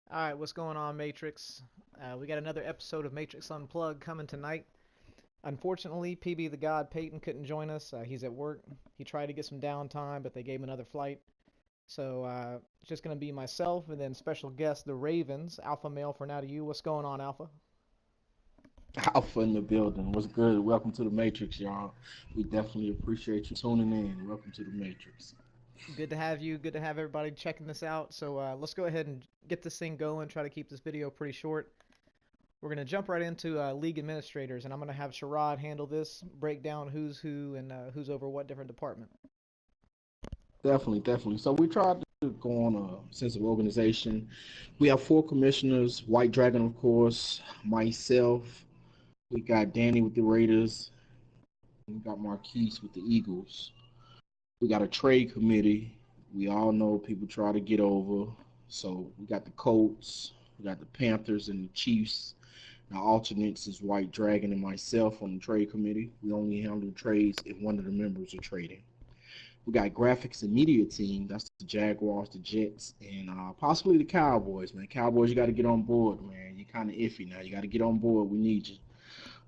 All right, what's going on, Matrix? We got another episode of Matrix Unplugged coming tonight. Unfortunately, PB the God Peyton couldn't join us. He's at work. He tried to get some downtime, but they gave him another flight. So it's just going to be myself and then special guest, the Ravens, Alpha Male for now to you. What's going on, Alpha? Alpha in the building. What's good? Welcome to the Matrix, y'all. We definitely appreciate you tuning in. Welcome to the Matrix. Good to have you. Good to have everybody checking this out. So let's go ahead and get this thing going. Try to keep this video pretty short. We're going to jump right into league administrators, and I'm going to have Sherrod handle this, break down who's who and who's over what different department. Definitely. So we tried to go on a sense of organization. We have four commissioners: White Dragon, of course, myself. We got Danny with the Raiders. We got Marquise with the Eagles. We got a trade committee. We all know people try to get over. So we got the Colts. We got the Panthers and the Chiefs. Now, alternates is White Dragon and myself on the trade committee. We only handle trades if one of the members are trading. We got graphics and media team. That's the Jaguars, the Jets, and possibly the Cowboys. Man, Cowboys, you got to get on board, man. You're kind of iffy now. You got to get on board. We need you.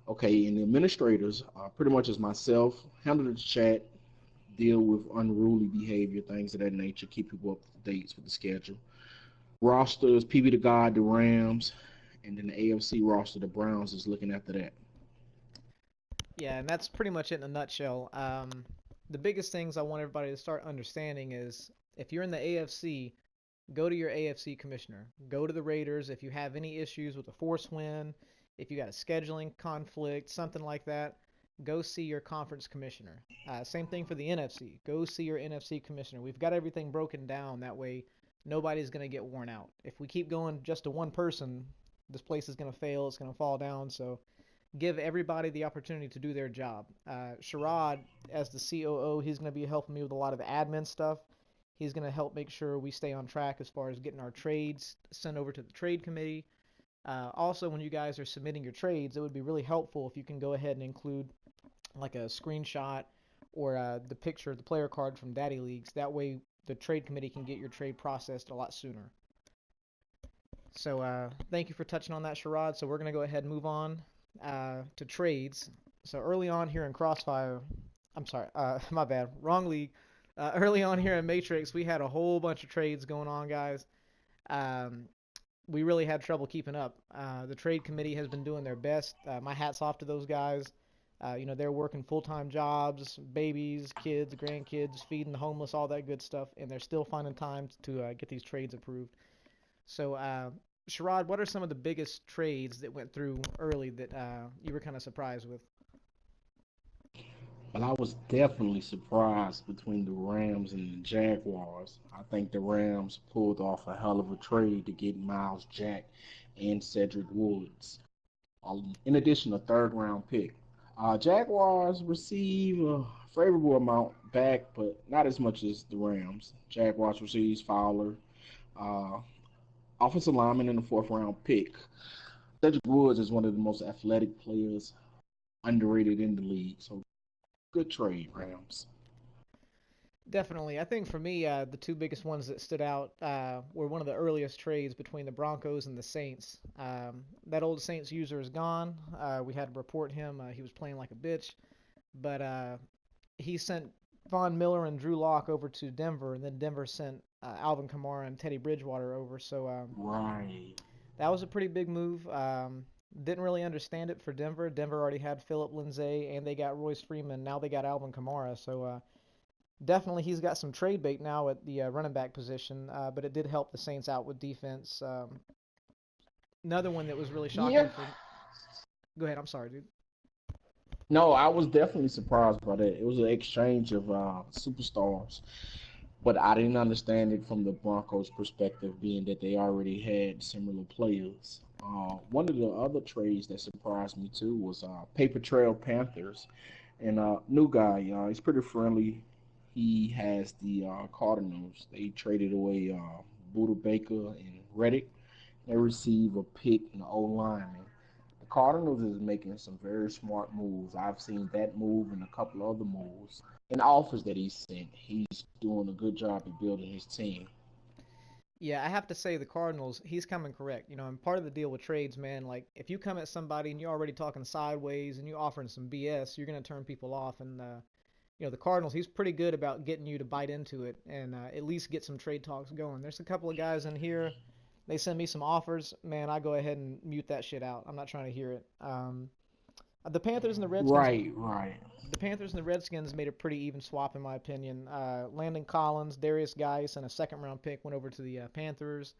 Okay, and the administrators, pretty much as myself, handle the chat, deal with unruly behavior, things of that nature, keep people up to date with the schedule. Rosters, PB the God, the Rams, and then the AFC roster, the Browns is looking after that. Yeah, and that's pretty much it in a nutshell. The biggest things I want everybody to start understanding is if you're in the AFC, go to your AFC commissioner. Go to the Raiders if you have any issues with a force win, if you got a scheduling conflict, something like that. Go see your conference commissioner. Same thing for the NFC. Go see your NFC commissioner. We've got everything broken down that way nobody's going to get worn out. If we keep going just to one person, this place is going to fail, it's going to fall down. So give everybody the opportunity to do their job. Sherrod, as the COO, he's going to be helping me with a lot of admin stuff. He's going to help make sure we stay on track as far as getting our trades sent over to the trade committee. Also, when you guys are submitting your trades, it would be really helpful if you can go ahead and include like a screenshot or the picture of the player card from Daddy Leagues. That way, the trade committee can get your trade processed a lot sooner. So thank you for touching on that, Sherrod. So we're going to go ahead and move on to trades. So early on here in Crossfire, I'm sorry, my bad, wrong league. Early on here in Matrix, we had a whole bunch of trades going on, guys. Um, we really had trouble keeping up. The trade committee has been doing their best. My hat's off to those guys. They're working full-time jobs, babies, kids, grandkids, feeding the homeless, all that good stuff, and they're still finding time to get these trades approved. So, Sherrod, what are some of the biggest trades that went through early that you were kind of surprised with? Well, I was definitely surprised between the Rams and the Jaguars. I think the Rams pulled off a hell of a trade to get Miles Jack and Cedric Woods. In addition, a third round pick. Jaguars receive a favorable amount back, but not as much as the Rams. Jaguars receives Fowler, uh, offensive lineman, in the fourth round pick. Cedric Woods is one of the most athletic players underrated in the league. So good trade, Rams. Definitely. I think for me, the two biggest ones that stood out were one of the earliest trades between the Broncos and the Saints. That old Saints user is gone. We had to report him. He was playing like a bitch. But he sent Von Miller and Drew Lock over to Denver, and then Denver sent Alvin Kamara and Teddy Bridgewater over. So Right. that was a pretty big move. Didn't really understand it for Denver. Denver already had Philip Lindsay, and they got Royce Freeman. Now they got Alvin Kamara. So definitely he's got some trade bait now at the running back position. But it did help the Saints out with defense. Another one that was really Yeah. shocking for. Go ahead. I'm sorry, dude. No, I was definitely surprised by that. It was an exchange of superstars, but I didn't understand it from the Broncos' perspective, being that they already had similar players. One of the other trades that surprised me too was Paper Trail Panthers and new guy. He's pretty friendly. He has the Cardinals. They traded away Buda Baker and Reddick. They receive a pick and O lineman. The Cardinals is making some very smart moves. I've seen that move and a couple other moves and offers that he's sent. He's doing a good job of building his team. Yeah, I have to say the Cardinals, he's coming correct. And part of the deal with trades, man, like if you come at somebody and you're already talking sideways and you're offering some BS, you're going to turn people off. And the Cardinals, he's pretty good about getting you to bite into it and at least get some trade talks going. There's a couple of guys in here. They send me some offers, man. I go ahead and mute that shit out. I'm not trying to hear it. The Panthers and the Redskins Right, right. the Panthers and the Redskins made a pretty even swap, in my opinion. Landon Collins, Darius Geis, and a second round pick went over to the Panthers.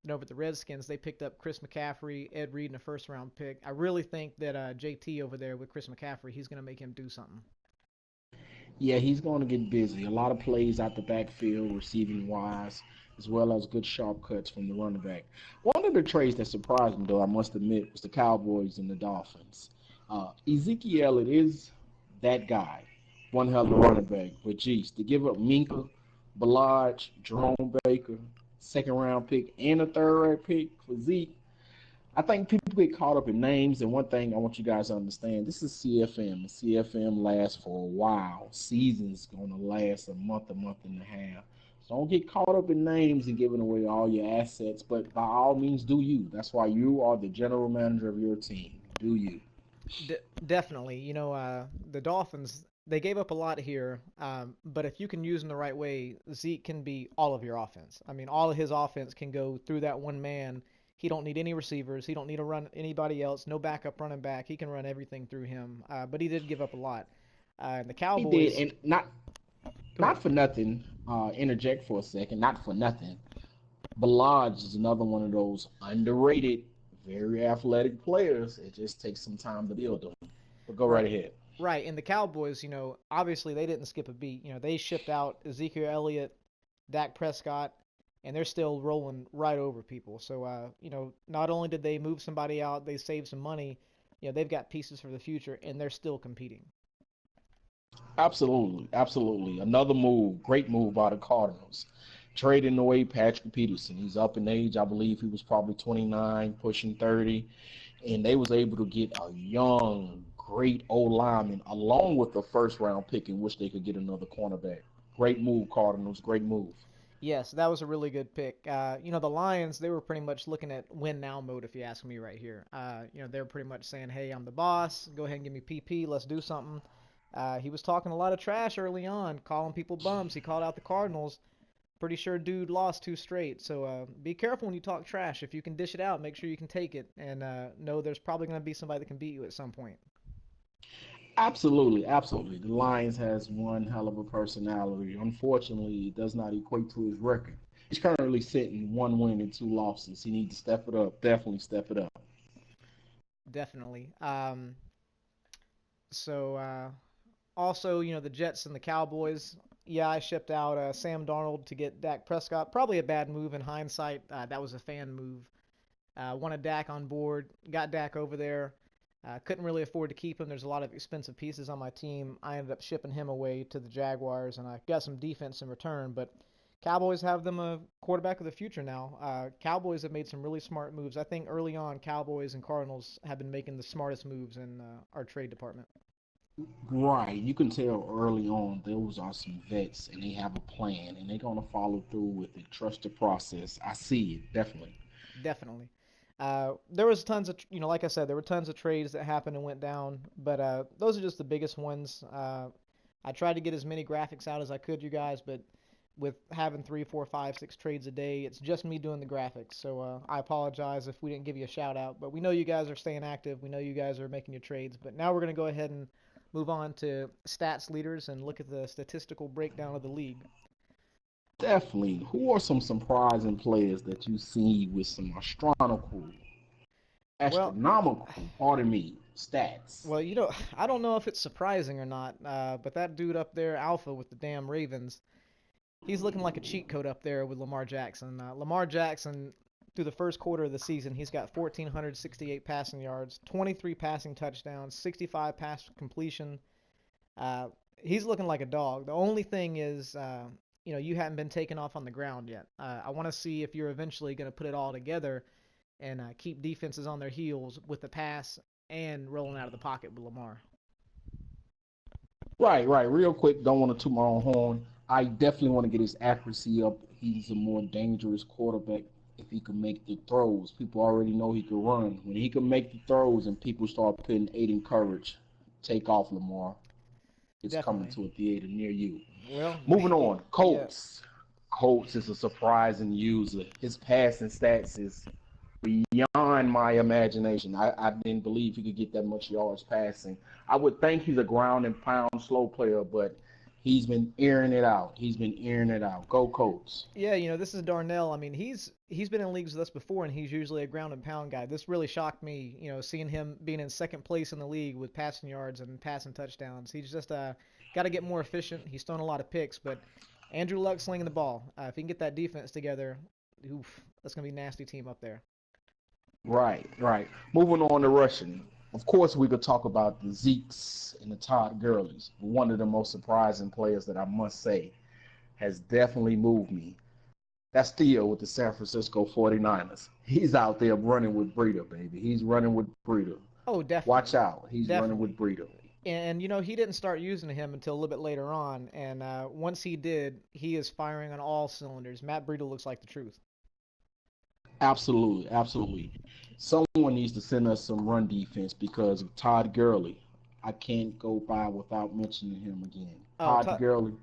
And over at the Redskins, they picked up Chris McCaffrey, Ed Reed, and a first round pick. I really think that JT over there with Chris McCaffrey, he's going to make him do something. Yeah, he's going to get busy. A lot of plays out the backfield, receiving wise, as well as good sharp cuts from the running back. One of the trades that surprised me, though, I must admit, was the Cowboys and the Dolphins. Ezekiel Elliott is that guy, one hell of a running back. But geez, to give up Minka, Balaj, Jerome Baker, second round pick, and a third round pick for Zeke, I think people get caught up in names, and one thing I want you guys to understand: this is CFM. And CFM lasts for a while. Seasons gonna last a month and a half. So don't get caught up in names and giving away all your assets. But by all means, do you. That's why you are the general manager of your team. Do you? Definitely. The Dolphins, they gave up a lot here, but if you can use them the right way, Zeke can be all of your offense. I mean, all of his offense can go through that one man. He don't need any receivers. He don't need to run anybody else. No backup running back. He can run everything through him. But he did give up a lot. The He did, Cowboys, and not go ahead. not for nothing. Interject for a second. Not for nothing. Balaj is another one of those underrated, very athletic players. It just takes some time to build them. But go right Right. ahead. Right, and the Cowboys, obviously they didn't skip a beat. They shipped out Ezekiel Elliott, Dak Prescott, and they're still rolling right over people. So, not only did they move somebody out, they saved some money. They've got pieces for the future, and they're still competing. Absolutely, absolutely. Another move, great move by the Cardinals. Trading away Patrick Peterson. He's up in age. I believe he was probably 29, pushing 30. And they was able to get a young, great old lineman along with the first round pick in which they could get another cornerback. Great move, Cardinals. Great move. Yes, that was a really good pick. The Lions, they were pretty much looking at win now mode, if you ask me right here. They were pretty much saying, hey, I'm the boss. Go ahead and give me PP. Let's do something. He was talking a lot of trash early on, calling people bums. He called out the Cardinals. Pretty sure dude lost two straight. So be careful when you talk trash. If you can dish it out, make sure you can take it. And know there's probably going to be somebody that can beat you at some point. Absolutely, absolutely. The Lions has one hell of a personality. Unfortunately, it does not equate to his record. He's currently sitting one win and two losses. He needs to step it up. Definitely step it up. Definitely. So also, the Jets and the Cowboys. Yeah, I shipped out Sam Darnold to get Dak Prescott. Probably a bad move in hindsight. That was a fan move. Wanted Dak on board. Got Dak over there. Couldn't really afford to keep him. There's a lot of expensive pieces on my team. I ended up shipping him away to the Jaguars, and I got some defense in return. But Cowboys have them a quarterback of the future now. Cowboys have made some really smart moves. I think early on, Cowboys and Cardinals have been making the smartest moves in our trade department. Right. You can tell early on those are some vets and they have a plan and they're going to follow through with it. Trust the process. I see it, definitely. Definitely. There was tons of, like I said, there were tons of trades that happened and went down, but those are just the biggest ones. I tried to get as many graphics out as I could, you guys, but with having three, four, five, six trades a day, it's just me doing the graphics. So I apologize if we didn't give you a shout out, but we know you guys are staying active. We know you guys are making your trades, but now we're going to go ahead and move on to stats leaders and look at the statistical breakdown of the league. Definitely. Who are some surprising players that you see with some Well, astronomical, pardon me, stats? Well, I don't know if it's surprising or not, but that dude up there, Alpha with the damn Ravens, he's looking like a cheat code up there with Lamar Jackson. Lamar Jackson, through the first quarter of the season, he's got 1,468 passing yards, 23 passing touchdowns, 65 pass completion. Uh, he's looking like a dog. The only thing is, you haven't been taken off on the ground yet. I want to see if you're eventually going to put it all together and keep defenses on their heels with the pass and rolling out of the pocket with Lamar. Right, right. Real quick, don't want to toot my own horn. I definitely want to get his accuracy up. he's a more dangerous quarterback if he can make the throws. People already know he can run. When he can make the throws and people start putting Aiden Courage, take off Lamar. It's coming Definitely. to a theater near you. Well, Moving on, yeah. Colts. Colts is a surprising user. His passing stats is beyond my imagination. I didn't believe he could get that much yards passing. I would think he's a ground and pound slow player, but he's been airing it out. He's been airing it out. Go Colts. Yeah, this is Darnell. I mean, he's been in leagues with us before, and he's usually a ground and pound guy. This really shocked me, seeing him being in second place in the league with passing yards and passing touchdowns. He's just got to get more efficient. He's thrown a lot of picks, but Andrew Luck slinging the ball. If he can get that defense together, oof, that's gonna be a nasty team up there. Right, right. Moving on to rushing. Of course, we could talk about the Zeeks and the Todd Gurleys. One of the most surprising players that I must say has definitely moved me. That's Theo with the San Francisco 49ers. He's out there running with Breida, baby. He's running with Breida. Oh, Watch definitely, out. He's running with definitely. Breida. And he didn't start using him until a little bit later on, and once he did, he is firing on all cylinders. Matt Breida looks like the truth. Absolutely, absolutely. Someone needs to send us some run defense because of Todd Gurley. I can't go by without mentioning him again. Oh, Todd Gurley,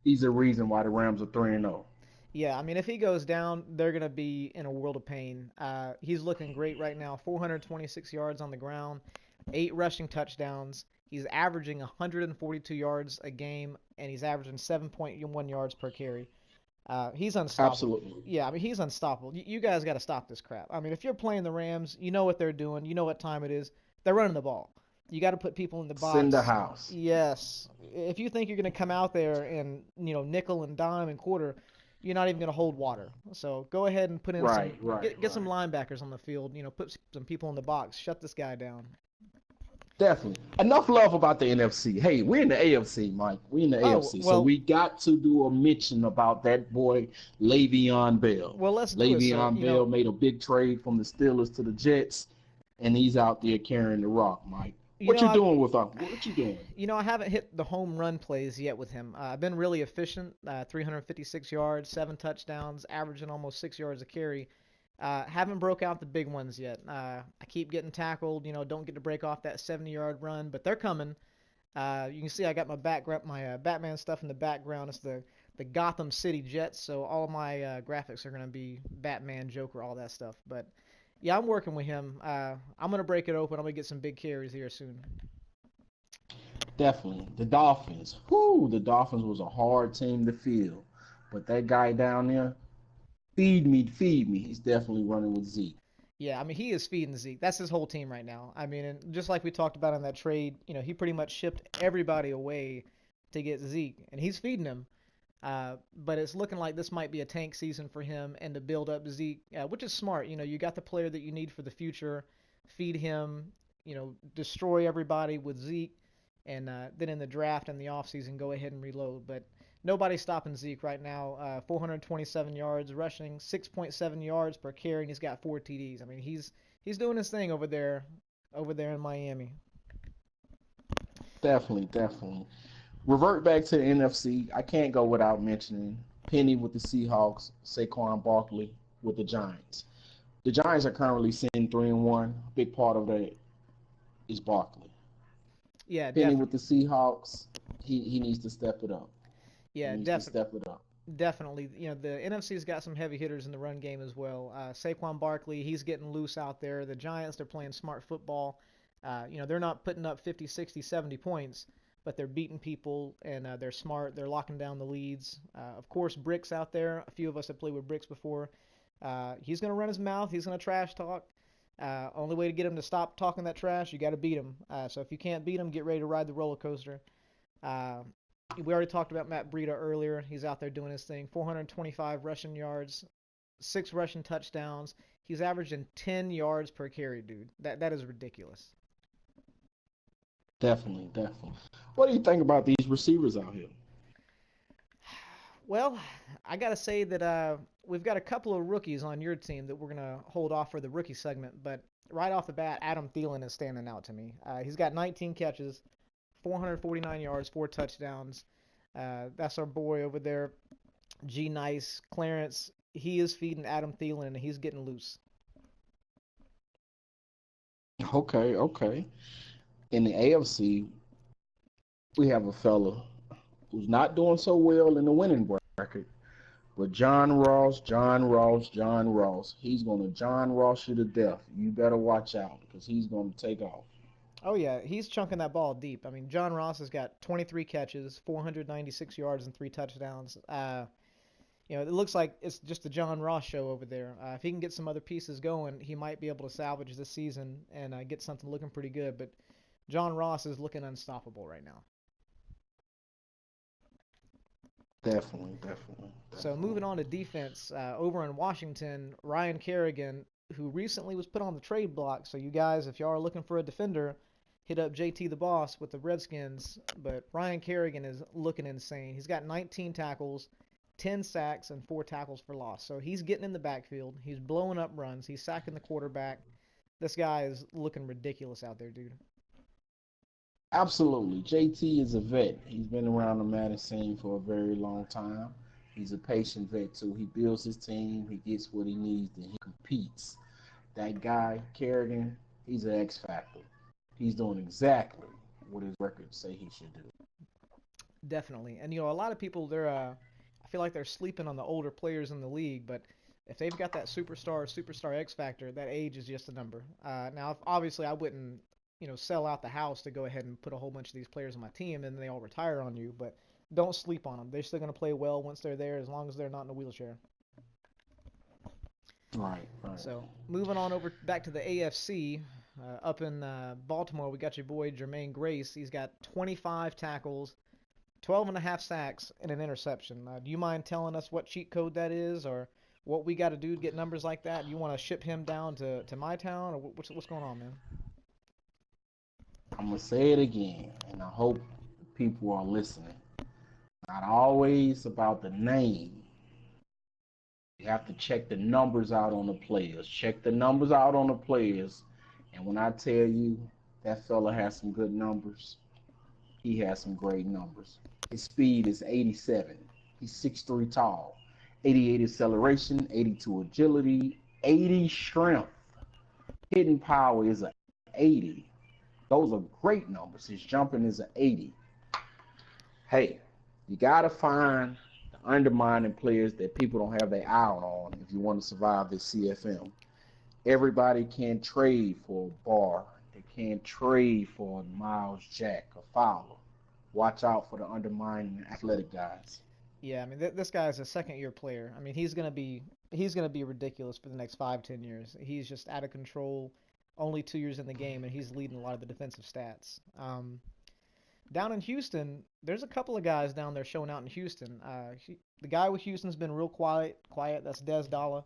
he's the reason why the Rams are 3-0. yeah, I mean, if he goes down, they're going to be in a world of pain. He's looking great right now. 426 yards on the ground, 8 rushing touchdowns. He's averaging 142 yards a game, and he's averaging 7.1 yards per carry. He's unstoppable. Absolutely. Yeah, I mean, he's unstoppable. You guys got to stop this crap. I mean, if you're playing the Rams, you know what they're doing. You know what time it is. They're running the ball. You got to put people in the Send the box. house. Yes. If you think you're going to come out there and, nickel and dime and quarter, you're not even going to hold water. So go ahead and put in Right, some right, get some right. linebackers on the field. Put some people in the box. Shut this guy down. Definitely. Enough love about the NFC. Hey, we're in the AFC, Mike. We in the Oh AFC. So well, we got to do a mention about that boy Le'Veon Bell. let's do it, sir. Le'Veon Bell made a big trade from the Steelers to the Jets, and he's out there carrying the rock, Mike. You What know you I doing with him? What you doing? I haven't hit the home run plays yet with him. I've been really efficient. 356 yards, 7 touchdowns, averaging almost 6 yards a carry. Haven't broke out the big ones yet. I keep getting tackled. Don't get to break off that 70-yard run, but they're coming. You can see I got my Batman stuff in the background. It's the Gotham City Jets, so all of my graphics are gonna be Batman, Joker, all that stuff. But yeah, I'm working with him. I'm gonna break it open. I'm gonna get some big carries here soon. Definitely. The Dolphins. Whoo, the Dolphins was a hard team to field. But that guy down there, feed me, feed me. He's definitely running with Zeke. Yeah, I mean he is feeding Zeke. That's his whole team right now. I mean, and just like we talked about in that trade, he pretty much shipped everybody away to get Zeke, and he's feeding him. But it's looking like this might be a tank season for him and to build up Zeke, which is smart. You got the player that you need for the future. Feed him, destroy everybody with Zeke, and then in the draft and the offseason, go ahead and reload. But nobody's stopping Zeke right now. 427 yards rushing, 6.7 yards per carry, and he's got 4 TDs. I mean, he's doing his thing over there in Miami. Definitely, definitely. Revert back to the NFC. I can't go without mentioning Penny with the Seahawks, Saquon Barkley with the Giants. The Giants are currently sitting 3-1. A big part of that is Barkley. Yeah, Penny with definitely. the Seahawks, he needs to step it up. He Yeah, needs to definitely. step it up. Definitely, the NFC's got some heavy hitters in the run game as well. Saquon Barkley, he's getting loose out there. The Giants, they're playing smart football. They're not putting up 50, 60, 70 points, but they're beating people and they're smart. They're locking down the leads. Of course, Bricks out there. A few of us have played with Bricks before. He's going to run his mouth. He's going to trash talk. Only way to get him to stop talking that trash, you got to beat him. So if you can't beat him, get ready to ride the roller coaster. Uh, we already talked about Matt Breida earlier. He's out there doing his thing. 425 rushing yards, 6 rushing touchdowns. He's averaging 10 yards per carry, dude. That is ridiculous. Definitely, definitely. What do you think about these receivers out here? Well, I gotta say that we've got a couple of rookies on your team that we're gonna hold off for the rookie segment. But right off the bat, Adam Thielen is standing out to me. He's got 19 catches, 449 yards, 4 touchdowns. That's our boy over there. G Nice, Clarence, he is feeding Adam Thielen and he's getting loose. Okay, okay. In the AFC, we have a fella who's not doing so well in the winning bracket, but John Ross, John Ross, John Ross. He's going to John Ross you to death. You better watch out because he's going to take off. Oh yeah, he's chunking that ball deep. I mean, John Ross has got 23 catches, 496 yards, and 3 touchdowns. It looks like it's just the John Ross show over there. If he can get some other pieces going, he might be able to salvage this season and get something looking pretty good. But John Ross is looking unstoppable right now. Definitely, definitely, So definitely. moving on to defense, over in Washington, Ryan Kerrigan, who recently was put on the trade block. So you guys, if y'all are looking for a defender, hit up JT the Boss with the Redskins. But Ryan Kerrigan is looking insane. He's got 19 tackles, 10 sacks, and 4 tackles for loss. So he's getting in the backfield. He's blowing up runs. He's sacking the quarterback. This guy is looking ridiculous out there, dude. Absolutely. JT is a vet. He's been around the Madden scene for a very long time. He's a patient vet too. He builds his team, he gets what he needs, and he competes. That guy, Kerrigan, he's an X factor. He's doing exactly what his records say he should do. Definitely. And a lot of people I feel like they're sleeping on the older players in the league, but if they've got that superstar X factor, that age is just a number. Now, obviously, I wouldn't, sell out the house to go ahead and put a whole bunch of these players on my team and they all retire on you, but don't sleep on them. They're still going to play well once they're there, as long as they're not in a wheelchair. Right, right. So moving on over back to the AFC, up in Baltimore, we got your boy Jermaine Grace. He's got 25 tackles, 12 and a half sacks, and an interception. Do you mind telling us what cheat code that is, or what we got to do to get numbers like that? Do you want to ship him down to my town, or what's going on, man? I'm gonna say it again, and I hope people are listening. Not always about the name. You have to check the numbers out on the players. Check the numbers out on the players. And when I tell you that fella has some good numbers, he has some great numbers. His speed is 87. He's 6'3 tall. 88 acceleration, 82 agility, 80 strength. Hitting power is a 80. Those are great numbers. His jumping is an 80. Hey, you got to find the undermining players that people don't have their eye on if you want to survive this CFM. Everybody can trade for a Barr. They can't trade for Miles Jack or Fowler. Watch out for the undermining athletic guys. Yeah, I mean this guy is a second year player. I mean he's gonna be ridiculous for the next 5-10 years. He's just out of control. Only 2 years in the game, and he's leading a lot of the defensive stats. Down in Houston, there's a couple of guys down there showing out in Houston. The guy with Houston's been real quiet. That's Des Dalla.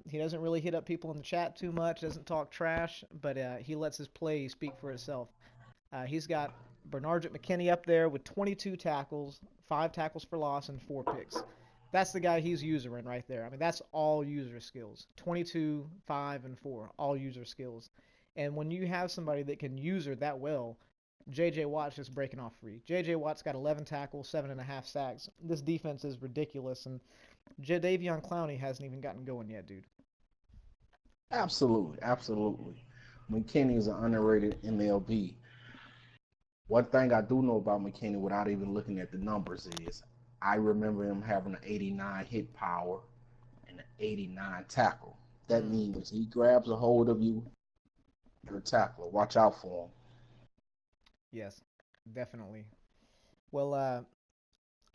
He doesn't really hit up people in the chat too much, doesn't talk trash, but he lets his play speak for itself. He's got Bernard McKinney up there with 22 tackles, 5 tackles for loss, and 4 picks. That's the guy he's usering right there. I mean, that's all user skills. 22, 5, and 4, all user skills. And when you have somebody that can user that well, J.J. Watt's just breaking off free. J.J. Watt's got 11 tackles, 7.5 sacks. This defense is ridiculous, and Jadavion Clowney hasn't even gotten going yet, dude. Absolutely, absolutely. McKinney is an underrated MLB. One thing I do know about McKinney without even looking at the numbers is I remember him having an 89 hit power and an 89 tackle. That Mm, means he grabs a hold of you, you're a tackler. Watch out for him. yes, definitely. Well,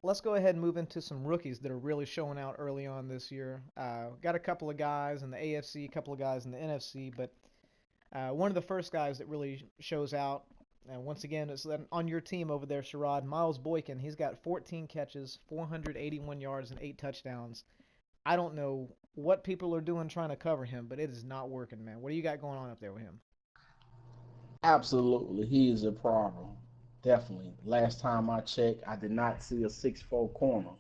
let's go ahead and move into some rookies that are really showing out early on this year. Got a couple of guys in the AFC, a couple of guys in the NFC, but one of the first guys that really shows out, and once again, it's on your team over there, Sherrod, Miles Boykin. He's got 14 catches, 481 yards, and 8 touchdowns. I don't know what people are doing trying to cover him, but it is not working, man. What do you got going on up there with him? Absolutely, he is a problem. Definitely. Last time I checked, I did not see a 6'4 corner.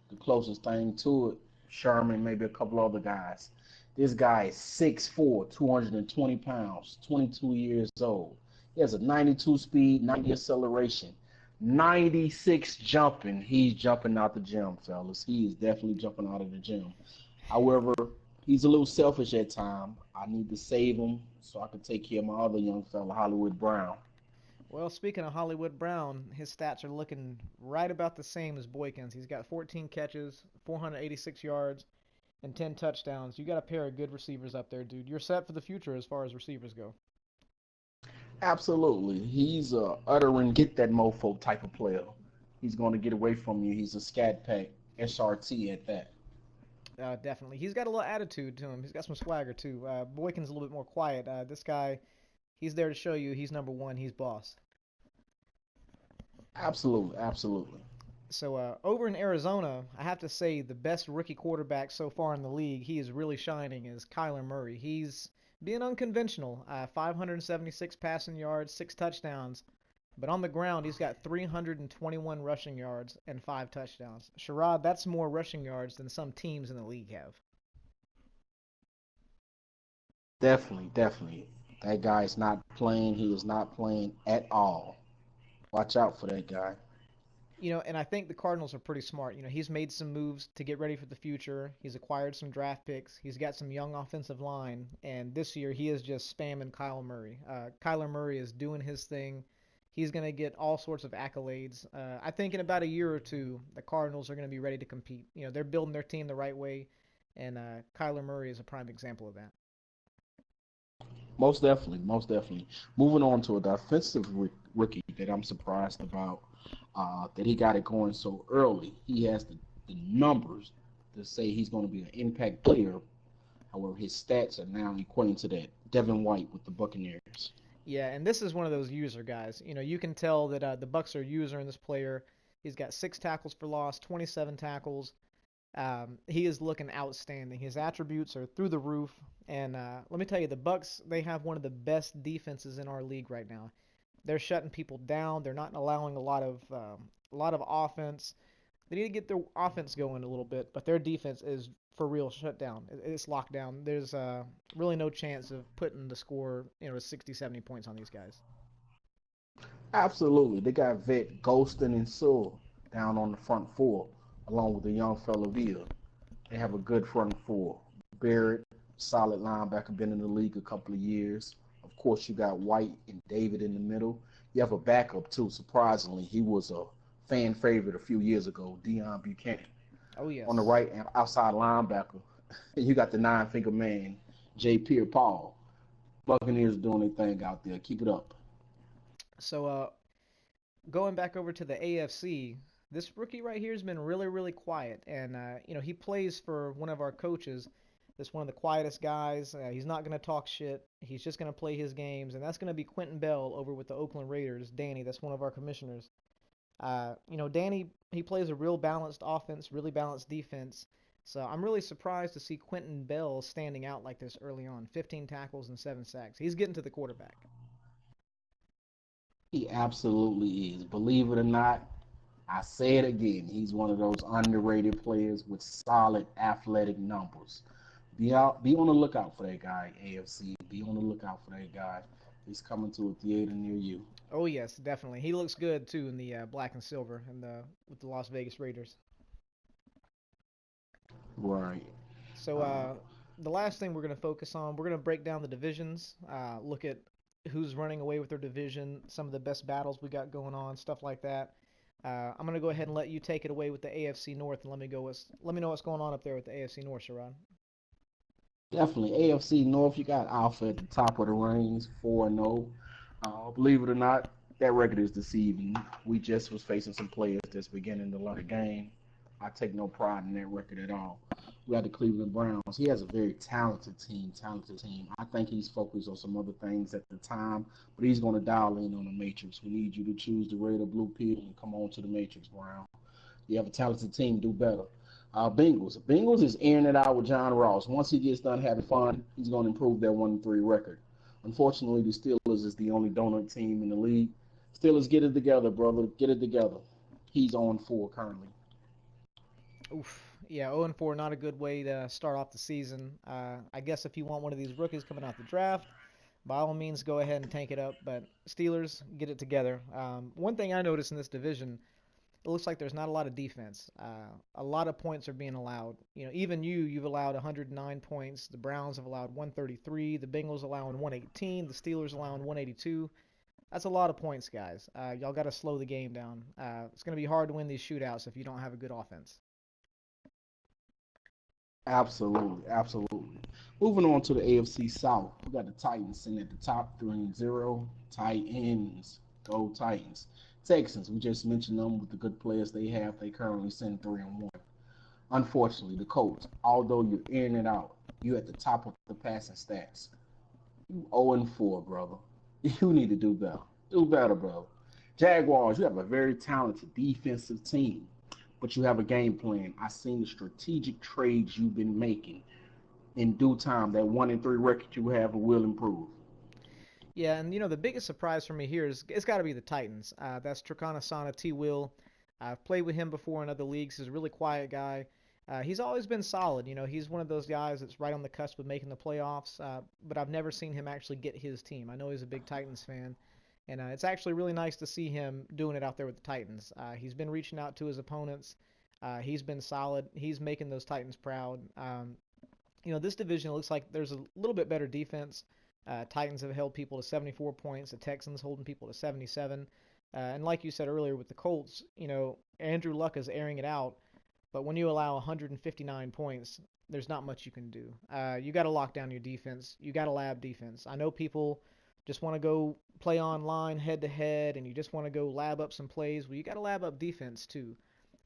The closest thing to it, Sherman, maybe a couple other guys. This guy is 6'4", 220 pounds, 22 years old. He has a 92 speed, 90 acceleration. 96 jumping. He's jumping out the gym, fellas. He is definitely jumping out of the gym. However, he's a little selfish at times. I need to save him so I can take care of my other young fella, Hollywood Brown. Well, speaking of Hollywood Brown, his stats are looking right about the same as Boykins. He's got 14 catches, 486 yards, and 10 touchdowns. You got a pair of good receivers up there, dude. You're set for the future as far as receivers go. Absolutely. He's a uttering get that mofo type of player. He's going to get away from you. He's a scat pack SRT at that. Definitely. He's got a little attitude to him. He's got some swagger too. Boykin's a little bit more quiet. This guy, he's there to show you he's number one. He's boss. Absolutely, absolutely. So over in Arizona, I have to say the best rookie quarterback so far in the league, he is really shining, is Kyler Murray. He's being unconventional. 576 passing yards, 6 touchdowns. But on the ground, he's got 321 rushing yards and 5 touchdowns. Sherrod, that's more rushing yards than some teams in the league have. Definitely, definitely. That guy is not playing. He is not playing at all. Watch out for that guy. And I think the Cardinals are pretty smart. He's made some moves to get ready for the future. He's acquired some draft picks. He's got some young offensive line, and this year he is just spamming Kyle Murray. Kyler Murray is doing his thing. He's going to get all sorts of accolades. I think in about a year or two, the Cardinals are going to be ready to compete. They're building their team the right way, and Kyler Murray is a prime example of that. Most definitely, most definitely. Moving on to a defensive rookie that I'm surprised about, that he got it going so early. He has the numbers to say he's going to be an impact player. However, his stats are now equating to that. Devin White with the Buccaneers. Yeah, and this is one of those user guys. You can tell that the Bucks are using this player. He's got 6 tackles for loss, 27 tackles. He is looking outstanding. His attributes are through the roof. And let me tell you, the Bucks, they have one of the best defenses in our league right now. They're shutting people down. They're not allowing a lot of offense. They need to get their offense going a little bit, but their defense is for real shut down. It's locked down. There's really no chance of putting the score, to 60, 70 points on these guys. Absolutely. They got Vet, Golston, and Sewell down on the front four, along with the young fellow Villa. They have a good front four. Barrett, solid linebacker, been in the league a couple of years. Of course, you got White and David in the middle. You have a backup too. Surprisingly, he was a fan favorite a few years ago, Deion Buchanan. Oh On the yes. right outside linebacker, you got the nine finger man, J. Pierre Paul. Buccaneers doing their thing out there. Keep it up. So going back over to the AFC, this rookie right here has been really, really quiet, and he plays for one of our coaches. That's one of the quietest guys. He's not going to talk shit. He's just going to play his games, and that's going to be Quentin Bell over with the Oakland Raiders. Danny, that's one of our commissioners. Danny, he plays a real balanced offense, really balanced defense. So I'm really surprised to see Quentin Bell standing out like this early on. 15 tackles and 7 sacks. He's getting to the quarterback. He absolutely is. Believe it or not, I say it again. He's one of those underrated players with solid athletic numbers. Be on the lookout for that guy, AFC. Be on the lookout for that guy. He's coming to a theater near you. Oh yes, definitely. He looks good too in the black and silver and the with the Las Vegas Raiders. Right. So Uh, the last thing we're going to focus on, we're going to break down the divisions, look at who's running away with their division, some of the best battles we got going on, stuff like that. I'm going to go ahead and let you take it away with the AFC North and let me know what's going on up there with the AFC North, Sharon. Definitely. AFC North, you got Alpha at the top of the range, 4-0. Believe it or not, that record is deceiving. We just was facing some players that's beginning to learn the game. I take no pride in that record at all. We got the Cleveland Browns. He has a very talented team, talented team. I think he's focused on some other things at the time, but he's going to dial in on the Matrix. We need you to choose the red or blue pill and come on to the Matrix, Brown. You have a talented team, do better. Bengals. Bengals is airing it out with John Ross. Once he gets done having fun, he's going to improve their 1-3 record. Unfortunately, the Steelers is the only donut team in the league. Steelers, get it together, brother. Get it together. He's on 4 currently. Oof. Yeah, 0-4, not a good way to start off the season. I guess if you want one of these rookies coming out the draft, by all means, go ahead and tank it up. But Steelers, get it together. One thing I noticed in this division, it looks like there's not a lot of defense. A lot of points are being allowed. Even you've allowed 109 points. The Browns have allowed 133. The Bengals allowing 118. The Steelers allowing 182. That's a lot of points, guys. Y'all got to slow the game down. It's going to be hard to win these shootouts if you don't have a good offense. Absolutely, absolutely. Moving on to the AFC South, we got the Titans sitting at the top 3-0. Titans, go Titans. Texans, we just mentioned them with the good players they have. They currently sitting 3-1. Unfortunately, the Colts, although you're in and out, you at the top of the passing stats. You 0-4, brother. You need to do better. Do better, bro. Jaguars, you have a very talented defensive team, but you have a game plan. I seen the strategic trades you've been making. In due time, that 1-3 record you have will improve. Yeah, and the biggest surprise for me here is it's got to be the Titans. That's Turkana Sana T. Will. I've played with him before in other leagues. He's a really quiet guy. He's always been solid. He's one of those guys that's right on the cusp of making the playoffs. But I've never seen him actually get his team. I know he's a big Titans fan, and it's actually really nice to see him doing it out there with the Titans. He's been reaching out to his opponents. He's been solid. He's making those Titans proud. This division looks like there's a little bit better defense. Titans have held people to 74 points. The Texans holding people to 77. And like you said earlier with the Colts, Andrew Luck is airing it out. But when you allow 159 points, there's not much you can do. You got to lock down your defense. You got to lab defense. I know people just want to go play online head to head, and you just want to go lab up some plays. Well, you got to lab up defense too.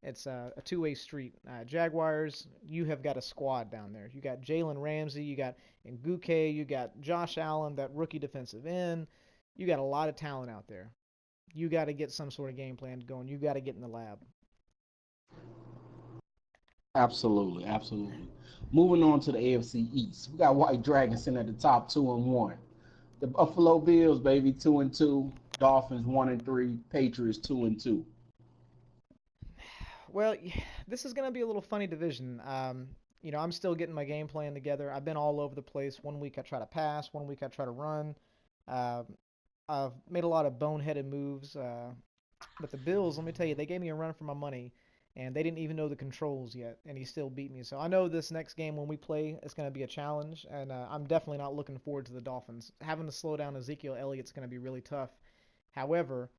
It's a two-way street. Jaguars, you have got a squad down there. You got Jalen Ramsey, you got Nguke, you got Josh Allen, that rookie defensive end. You got a lot of talent out there. You got to get some sort of game plan going. You got to get in the lab. Absolutely, absolutely. Moving on to the AFC East, we got White Dragons sitting at the top 2-1. The Buffalo Bills, baby, 2-2. Dolphins 1-3. Patriots 2-2. Well, this is going to be a little funny division. I'm still getting my game plan together. I've been all over the place. One week I try to pass, one week I try to run. Uh, I've made a lot of boneheaded moves. But the Bills, let me tell you, they gave me a run for my money, and they didn't even know the controls yet, and he still beat me. So I know this next game when we play, it's going to be a challenge, and I'm definitely not looking forward to the Dolphins. Having to slow down Ezekiel Elliott's going to be really tough. However,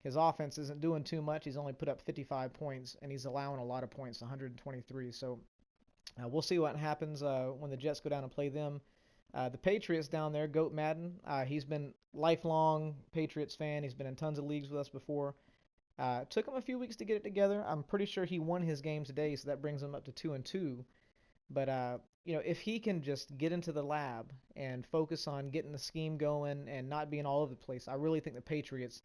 his offense isn't doing too much. He's only put up 55 points, and he's allowing a lot of points, 123. So we'll see what happens when the Jets go down and play them. The Patriots down there, Goat Madden. He's been lifelong Patriots fan. He's been in tons of leagues with us before. Took him a few weeks to get it together. I'm pretty sure he won his game today, so that brings him up to 2-2. But if he can just get into the lab and focus on getting the scheme going and not being all over the place, I really think the Patriots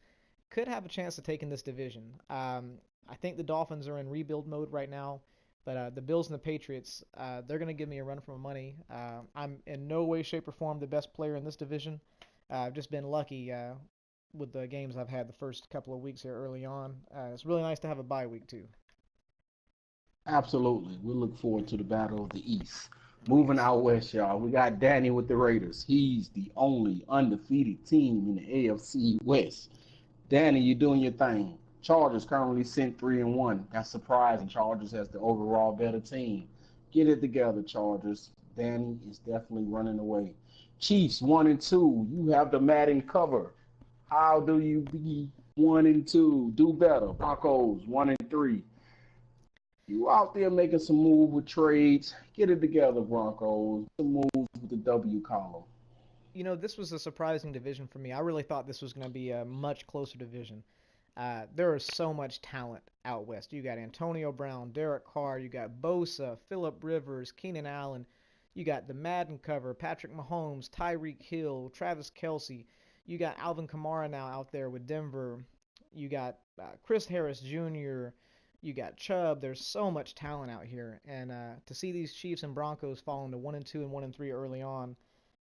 could have a chance to take in this division. I think the Dolphins are in rebuild mode right now, but the Bills and the Patriots, they're going to give me a run for my money. I'm in no way, shape, or form the best player in this division. I've just been lucky with the games I've had the first couple of weeks here early on. It's really nice to have a bye week too. Absolutely. We look forward to the Battle of the East. Oh Moving yes. out west, y'all, we got Danny with the Raiders. He's the only undefeated team in the AFC West. Danny, you're doing your thing. Chargers currently sent 3-1. That's surprising. Chargers has the overall better team. Get it together, Chargers. Danny is definitely running away. Chiefs 1-2. You have the Madden cover. How do you be 1-2? Do better. Broncos 1-3. You out there making some move with trades. Get it together, Broncos. Some moves with the W column. This was a surprising division for me. I really thought this was going to be a much closer division. There is so much talent out west. You got Antonio Brown, Derek Carr, you got Bosa, Phillip Rivers, Keenan Allen, you got the Madden cover, Patrick Mahomes, Tyreek Hill, Travis Kelsey. You got Alvin Kamara now out there with Denver. You got Chris Harris Jr. You got Chubb. There's so much talent out here, and to see these Chiefs and Broncos falling to 1-2 and 1-3 early on,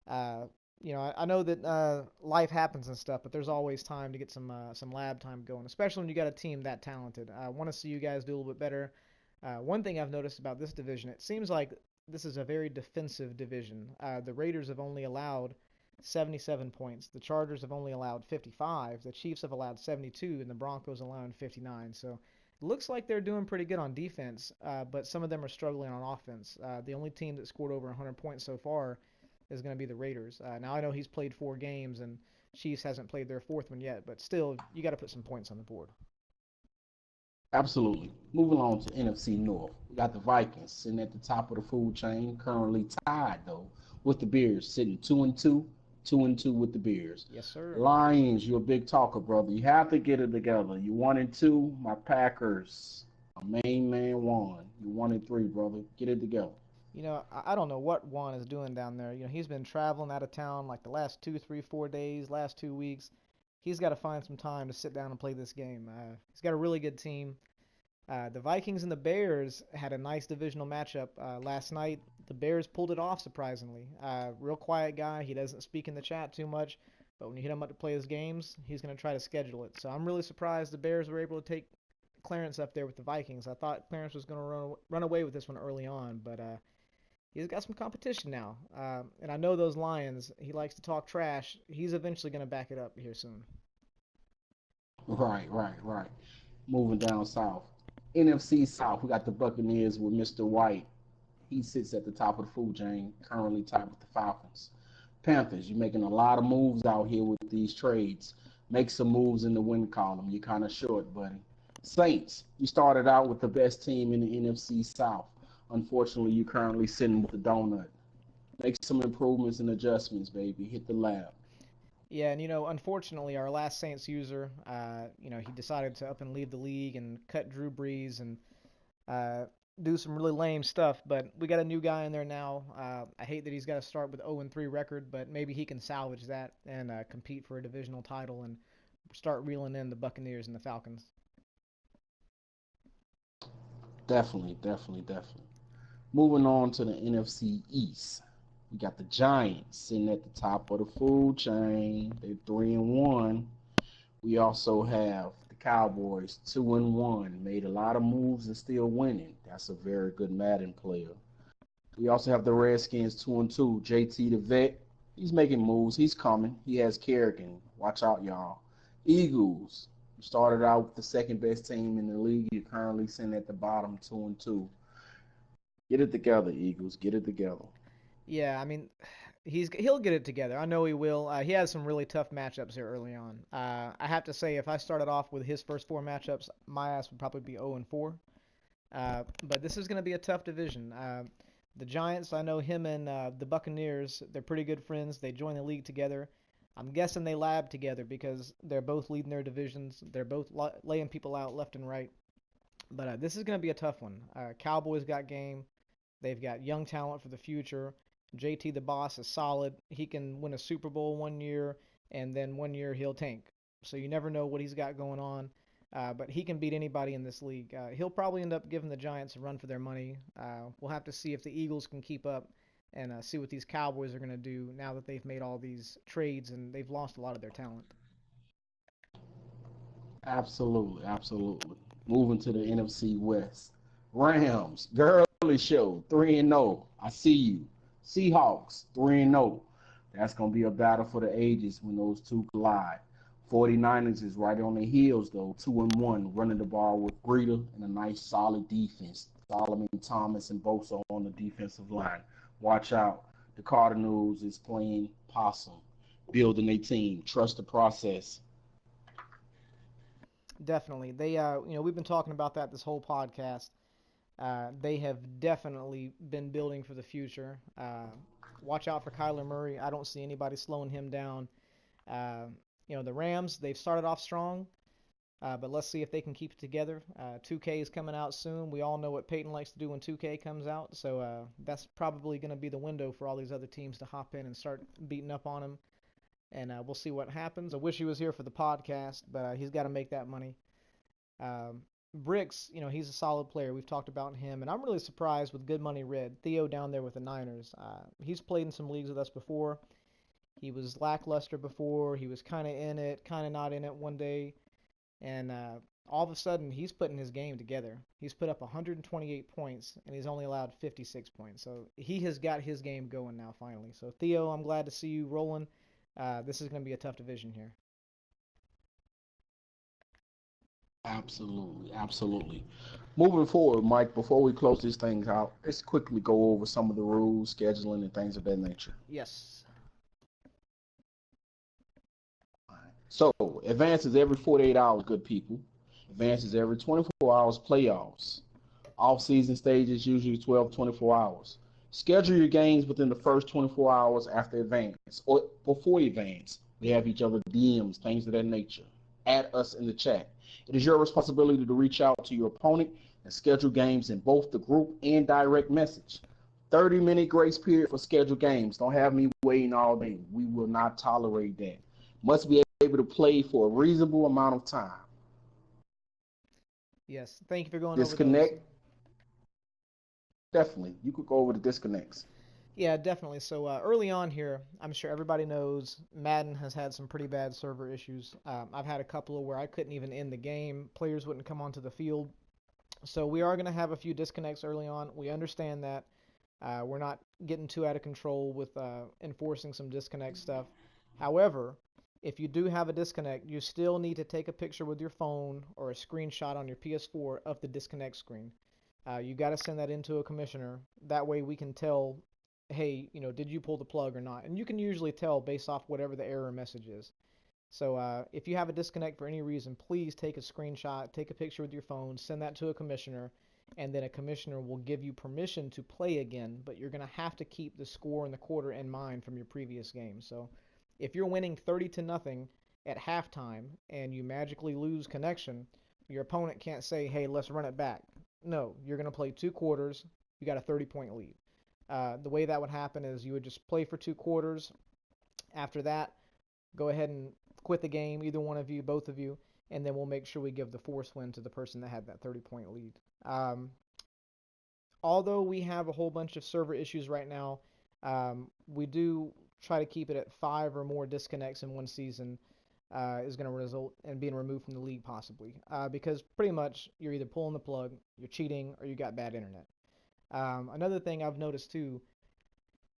uh, I know that life happens and stuff, but there's always time to get some lab time going, especially when you got a team that talented. I want to see you guys do a little bit better. One thing I've noticed about this division, it seems like this is a very defensive division. The Raiders have only allowed 77 points. The Chargers have only allowed 55. The Chiefs have allowed 72, and the Broncos allowing 59. So it looks like they're doing pretty good on defense, but some of them are struggling on offense. The only team that scored over 100 points so far is going to be the Raiders. Now I know he's played 4 games, and Chiefs hasn't played their fourth one yet, but still, you got to put some points on the board. Absolutely. Moving on to NFC North. We got the Vikings sitting at the top of the food chain, currently tied though with the Bears, sitting 2-2, 2-2 with the Bears. Yes, sir. Lions, you're a big talker, brother. You have to get it together. You 1-2. My Packers, my main man won. You 1-3, brother. Get it together. I don't know what Juan is doing down there. He's been traveling out of town like the last 2, 3, 4 days, last 2 weeks. He's got to find some time to sit down and play this game. He's got a really good team. The Vikings and the Bears had a nice divisional matchup last night. The Bears pulled it off surprisingly. Real quiet guy. He doesn't speak in the chat too much, but when you hit him up to play his games, he's going to try to schedule it. So I'm really surprised the Bears were able to take Clarence up there with the Vikings. I thought Clarence was going to run away with this one early on, but he's got some competition now. And I know those Lions, he likes to talk trash. He's eventually going to back it up here soon. Right, right, right. Moving down south. NFC South, we got the Buccaneers with Mr. White. He sits at the top of the food chain, currently tied with the Falcons. Panthers, you're making a lot of moves out here with these trades. Make some moves in the win column. You're kind of short, buddy. Saints, you started out with the best team in the NFC South. Unfortunately, you're currently sitting with the donut. Make some improvements and adjustments, baby. Hit the lab. Yeah, and unfortunately, our last Saints user, he decided to up and leave the league and cut Drew Brees and uh, do some really lame stuff. But we got a new guy in there now. I hate that he's got to start with 0-3 record, but maybe he can salvage that and compete for a divisional title and start reeling in the Buccaneers and the Falcons. Definitely, definitely, definitely. Moving on to the NFC East. We got the Giants sitting at the top of the food chain. They're 3-1. We also have the Cowboys 2-1. Made a lot of moves and still winning. That's a very good Madden player. We also have the Redskins 2-2. JT the vet. He's making moves. He's coming. He has Kerrigan. Watch out, y'all. Eagles. You started out with the second best team in the league. You're currently sitting at the bottom 2-2. Get it together, Eagles. Get it together. Yeah, I mean, he'll get it together. I know he will. He has some really tough matchups here early on. I have to say, if I started off with his first 4 matchups, my ass would probably be 0-4. But this is going to be a tough division. The Giants, I know him and the Buccaneers, they're pretty good friends. They joined the league together. I'm guessing they lab together because they're both leading their divisions. They're both laying people out left and right. But this is going to be a tough one. Cowboys got game. They've got young talent for the future. JT the boss is solid. He can win a Super Bowl one year, and then one year he'll tank. So you never know what he's got going on. But he can beat anybody in this league. He'll probably end up giving the Giants a run for their money. We'll have to see if the Eagles can keep up and see what these Cowboys are going to do now that they've made all these trades and they've lost a lot of their talent. Absolutely, absolutely. Moving to the NFC West. Rams, Gurley Show, 3-0. I see you. Seahawks, 3-0. That's going to be a battle for the ages when those two collide. 49ers is right on their heels, though, 2-1, running the ball with Breida and a nice solid defense. Solomon Thomas and Bosa on the defensive line. Watch out. The Cardinals is playing possum, building a team. Trust the process. Definitely. We've been talking about that this whole podcast. They have definitely been building for the future. Watch out for Kyler Murray. I don't see anybody slowing him down. Uh, the Rams, they've started off strong, but let's see if they can keep it together. 2K is coming out soon. We all know what Peyton likes to do when 2K comes out, so that's probably going to be the window for all these other teams to hop in and start beating up on him. And we'll see what happens. I wish he was here for the podcast, but he's got to make that money. Um, Bricks, he's a solid player. We've talked about him, and I'm really surprised with Good Money Red. Theo down there with the Niners. He's played in some leagues with us before. He was lackluster before. He was kind of in it, kind of not in it one day, and all of a sudden he's putting his game together. He's put up 128 points, and he's only allowed 56 points. So he has got his game going now finally. So Theo, I'm glad to see you rolling. This is going to be a tough division here. Absolutely, absolutely. Moving forward, Mike, before we close these things out, let's quickly go over some of the rules, scheduling, and things of that nature. Yes. So, advances every 48 hours, good people. Advances every 24 hours, playoffs. Off-season stages usually 12, 24 hours. Schedule your games within the first 24 hours after advance or before advance. We have each other DMs, things of that nature. Add us in the chat. It is your responsibility to reach out to your opponent and schedule games in both the group and direct message. 30-minute grace period for scheduled games. Don't have me waiting all day. We will not tolerate that. Must be able to play for a reasonable amount of time. Yes. Thank you for going over those. Disconnect. Definitely. You could go over the disconnects. Yeah, definitely. So early on here, I'm sure everybody knows Madden has had some pretty bad server issues. I've had a couple of where I couldn't even end the game. Players wouldn't come onto the field. So we are going to have a few disconnects early on. We understand that. We're not getting too out of control with enforcing some disconnect stuff. However, if you do have a disconnect, you still need to take a picture with your phone or a screenshot on your PS4 of the disconnect screen. You got to send that into a commissioner. That way we can tell, hey, did you pull the plug or not? And you can usually tell based off whatever the error message is. So if you have a disconnect for any reason, please take a screenshot, take a picture with your phone, send that to a commissioner, and then a commissioner will give you permission to play again, but you're going to have to keep the score and the quarter in mind from your previous game. So if you're winning 30 to nothing at halftime and you magically lose connection, your opponent can't say, hey, let's run it back. No, you're going to play 2 quarters. You got a 30-point lead. The way that would happen is you would just play for 2 quarters. After that, go ahead and quit the game, either one of you, both of you, and then we'll make sure we give the force win to the person that had that 30-point lead. Although we have a whole bunch of server issues right now, we do try to keep it at 5 or more disconnects in one season. Is going to result in being removed from the league possibly, because pretty much you're either pulling the plug, you're cheating, or you got bad internet. Another thing I've noticed too,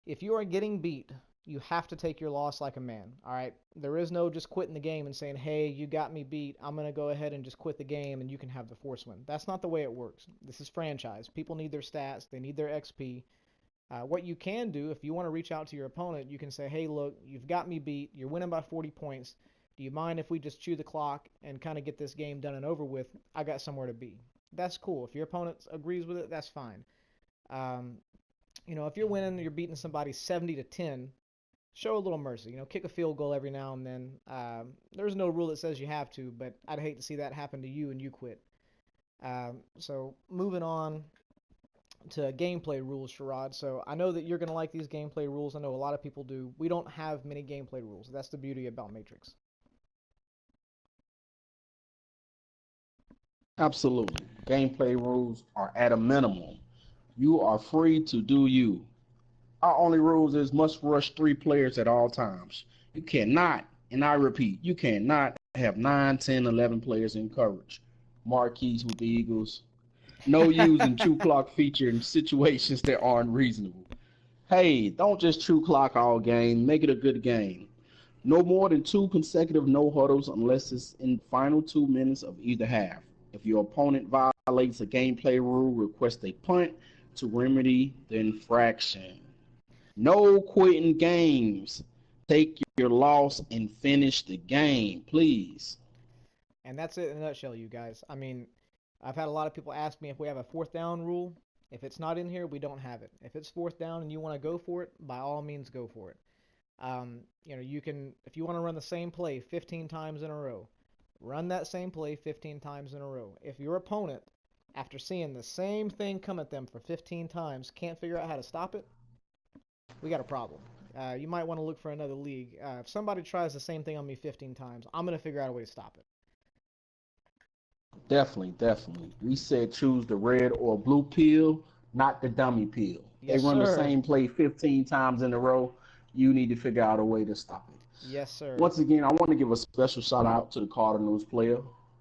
if you are getting beat, you have to take your loss like a man. All right, there is no just quitting the game and saying, "Hey, you got me beat. I'm gonna go ahead and just quit the game and you can have the force win." That's not the way it works. This is franchise. People need their stats. They need their XP. What you can do, if you want to reach out to your opponent, you can say, "Hey, look, you've got me beat. You're winning by 40 points. Do you mind if we just chew the clock and kind of get this game done and over with? I got somewhere to be." That's cool. If your opponent agrees with it, that's fine. Um, if you're winning, you're beating somebody 70 to 10, show a little mercy. Kick a field goal every now and then. There's no rule that says you have to, but I'd hate to see that happen to you and you quit. So moving on to gameplay rules, Sherrod. So I know that you're going to like these gameplay rules. I know a lot of people do. We don't have many gameplay rules. That's the beauty about Matrix. Absolutely. Gameplay rules are at a minimum. You are free to do you. Our only rules is must rush 3 players at all times. You cannot, and I repeat, you cannot have 9, 10, 11 players in coverage. Marquise with the Eagles. No using true clock feature in situations that aren't reasonable. Hey, don't just true clock all game. Make it a good game. No more than 2 consecutive no huddles unless it's in the final 2 minutes of either half. If your opponent violates a gameplay rule, request a punt to remedy the infraction. No quitting games. Take your loss and finish the game, please. And that's it in a nutshell, you guys. I mean, I've had a lot of people ask me if we have a fourth down rule. If it's not in here, we don't have it. If it's fourth down and you want to go for it, by all means, go for it. You can, if you want to run the same play 15 times in a row, run that same play 15 times in a row. If your opponent, after seeing the same thing come at them for 15 times, can't figure out how to stop it, we got a problem. You might want to look for another league. If somebody tries the same thing on me 15 times, I'm going to figure out a way to stop it. Definitely, definitely. We said choose the red or blue pill, not the dummy pill. They Yes, run the sir. same play 15 times in a row. You need to figure out a way to stop it. Yes, sir. Once again, I want to give a special shout out to the Cardinals player.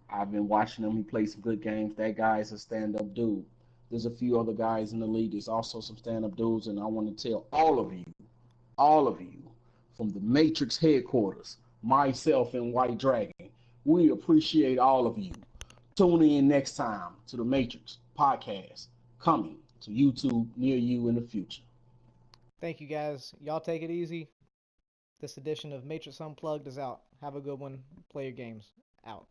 I've been watching him. He plays some good games. That guy is a stand up dude. There's a few other guys in the league. There's also some stand up dudes, and I want to tell all of you, from the Matrix headquarters, myself and White Dragon. We appreciate all of you. Tune in next time to the Matrix podcast coming to YouTube near you in the future. Thank you guys. Y'all take it easy. This edition of Matrix Unplugged is out. Have a good one. Play your games. Out.